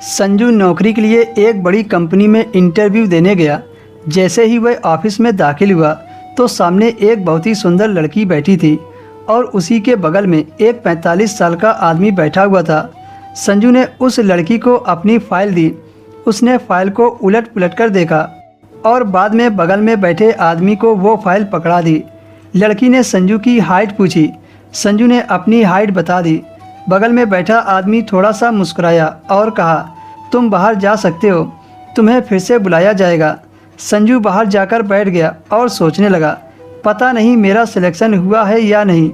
संजू नौकरी के लिए एक बड़ी कंपनी में इंटरव्यू देने गया। जैसे ही वह ऑफिस में दाखिल हुआ तो सामने एक बहुत ही सुंदर लड़की बैठी थी और उसी के बगल में एक 45 साल का आदमी बैठा हुआ था। संजू ने उस लड़की को अपनी फ़ाइल दी। उसने फ़ाइल को उलट पुलट कर देखा और बाद में बगल में बैठे आदमी को वो फ़ाइल पकड़ा दी। लड़की ने संजू की हाइट पूछी। संजू ने अपनी हाइट बता दी। बगल में बैठा आदमी थोड़ा सा मुस्कुराया और कहा, तुम बाहर जा सकते हो, तुम्हें फिर से बुलाया जाएगा। संजू बाहर जाकर बैठ गया और सोचने लगा, पता नहीं मेरा सिलेक्शन हुआ है या नहीं।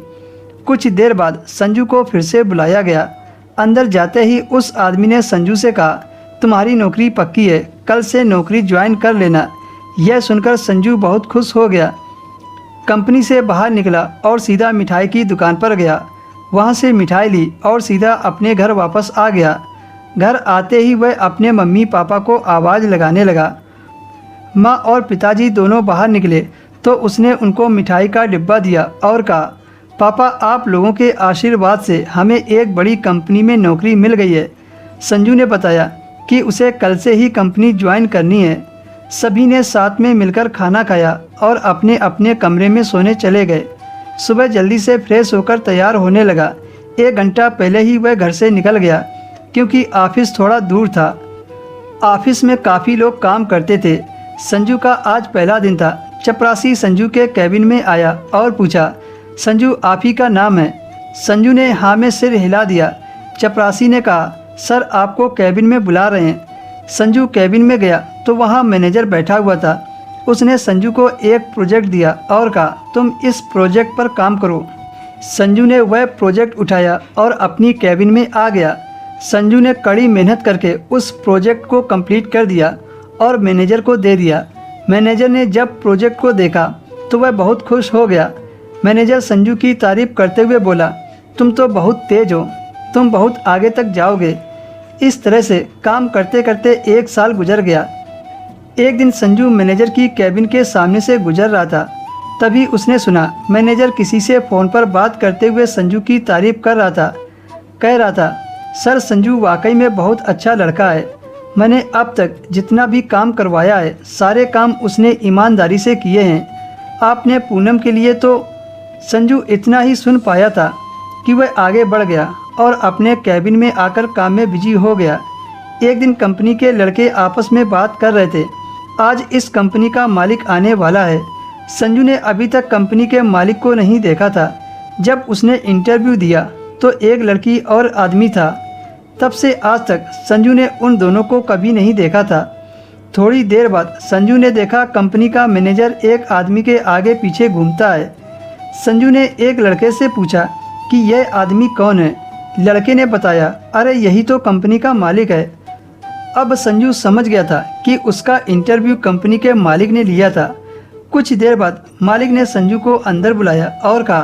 कुछ देर बाद संजू को फिर से बुलाया गया। अंदर जाते ही उस आदमी ने संजू से कहा, तुम्हारी नौकरी पक्की है, कल से नौकरी ज्वाइन कर लेना। यह सुनकर संजू बहुत खुश हो गया। कंपनी से बाहर निकला और सीधा मिठाई की दुकान पर गया। वहाँ से मिठाई ली और सीधा अपने घर वापस आ गया। घर आते ही वह अपने मम्मी पापा को आवाज़ लगाने लगा। माँ और पिताजी दोनों बाहर निकले तो उसने उनको मिठाई का डिब्बा दिया और कहा, पापा आप लोगों के आशीर्वाद से हमें एक बड़ी कंपनी में नौकरी मिल गई है। संजू ने बताया कि उसे कल से ही कंपनी ज्वाइन करनी है। सभी ने साथ में मिलकर खाना खाया और अपने अपने कमरे में सोने चले गए। सुबह जल्दी से फ्रेश होकर तैयार होने लगा। 1 घंटा पहले ही वह घर से निकल गया क्योंकि ऑफिस थोड़ा दूर था। ऑफिस में काफ़ी लोग काम करते थे। संजू का आज पहला दिन था। चपरासी संजू के कैबिन में आया और पूछा, संजू आप ही का नाम है? संजू ने हाँ में सिर हिला दिया। चपरासी ने कहा, सर आपको कैबिन में बुला रहे हैं। संजू कैबिन में गया तो वहाँ मैनेजर बैठा हुआ था। उसने संजू को एक प्रोजेक्ट दिया और कहा, तुम इस प्रोजेक्ट पर काम करो। संजू ने वह प्रोजेक्ट उठाया और अपनी कैबिन में आ गया। संजू ने कड़ी मेहनत करके उस प्रोजेक्ट को कंप्लीट कर दिया और मैनेजर को दे दिया। मैनेजर ने जब प्रोजेक्ट को देखा तो वह बहुत खुश हो गया। मैनेजर संजू की तारीफ़ करते हुए बोला, तुम तो बहुत तेज हो, तुम बहुत आगे तक जाओगे। इस तरह से काम करते करते 1 साल गुजर गया। एक दिन संजू मैनेजर की कैबिन के सामने से गुजर रहा था। तभी उसने सुना मैनेजर किसी से फ़ोन पर बात करते हुए संजू की तारीफ़ कर रहा था। कह रहा था, सर संजू वाकई में बहुत अच्छा लड़का है। मैंने अब तक जितना भी काम करवाया है सारे काम उसने ईमानदारी से किए हैं। आपने पूनम के लिए तो संजू इतना ही सुन पाया था कि वह आगे बढ़ गया और अपने कैबिन में आकर काम में बिजी हो गया। एक दिन कंपनी के लड़के आपस में बात कर रहे थे, आज इस कंपनी का मालिक आने वाला है। संजू ने अभी तक कंपनी के मालिक को नहीं देखा था। जब उसने इंटरव्यू दिया तो एक लड़की और आदमी था। तब से आज तक संजू ने उन दोनों को कभी नहीं देखा था। थोड़ी देर बाद संजू ने देखा कंपनी का मैनेजर एक आदमी के आगे पीछे घूमता है। संजू ने एक लड़के से पूछा कि यह आदमी कौन है। लड़के ने बताया, अरे यही तो कंपनी का मालिक है। अब संजू समझ गया था कि उसका इंटरव्यू कंपनी के मालिक ने लिया था। कुछ देर बाद मालिक ने संजू को अंदर बुलाया और कहा,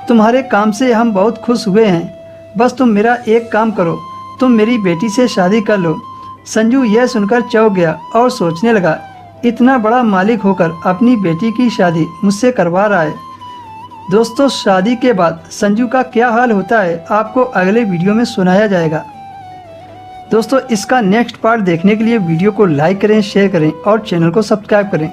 तुम्हारे काम से हम बहुत खुश हुए हैं, बस तुम मेरा एक काम करो, तुम मेरी बेटी से शादी कर लो। संजू यह सुनकर चौंक गया और सोचने लगा, इतना बड़ा मालिक होकर अपनी बेटी की शादी मुझसे करवा रहा है। दोस्तों शादी के बाद संजू का क्या हाल होता है आपको अगले वीडियो में सुनाया जाएगा। दोस्तों इसका नेक्स्ट पार्ट देखने के लिए वीडियो को लाइक करें, शेयर करें और चैनल को सब्सक्राइब करें।